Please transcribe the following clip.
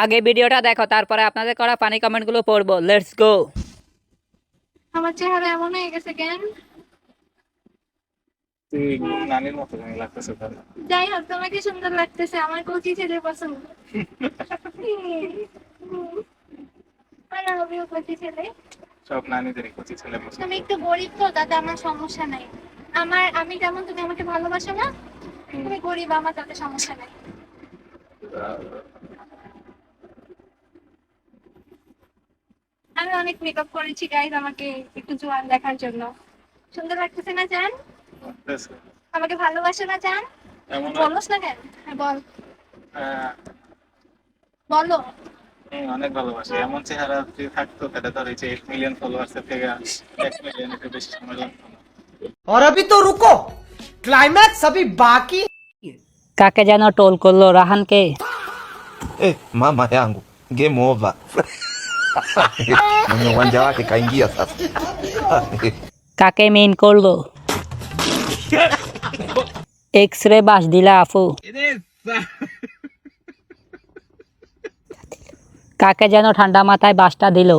আগে ভিডিওটা দেখো, তারপরে আপনাদের করা ফানি কমেন্টগুলো পড়বো। Let's go. আমার চেহারা এমন হয়ে গেছে কেন? তুই নানির মতো জানি লাগতেছে তাহলে। যাই হোক, তোমাকে সুন্দর লাগতেছে, আমার কচি ছেলে পছন্দ। I love you, কচি ছেলে। সব নানিদেরই কচি ছেলে পছন্দ। তুমি একটু গরিব তো, তাতে আমার সমস্যা নাই। আমি যেমন, তুমি আমাকে ভালোবাসো না? তুমি গরিব, আমার তাতে সমস্যা নাই। আমি অনেক মেকআপ করেছি গাইজ, আমাকে একটু জোয়ান দেখার জন্য। সুন্দর লাগতেছে না জান? লাগতেছে। আমাকে ভালোবাসো না জান? এমন বলোস না কেন? হ্যাঁ বল, হ্যাঁ, বলো। অনেক ভালোবাসি। এমন চেহারা যদি থাকতো তাহলে তোর এই যে 8 মিলিয়ন ফলোয়ার্স এর থেকে 1 মিলিয়ন একটু বেশি সময় লাগতো না। और अभी तो रुको, क्लाइमैक्स अभी बाकी। কাকে যেন টোল করলো, রাহানকে। Mama yangu game over. Mwenye uwanja wake kaingia sasa. কাকে মেইন করলো? এক্স রে বাস দিলা আফু। কাকে যেন ঠান্ডা মাথায় বাসটা দিল।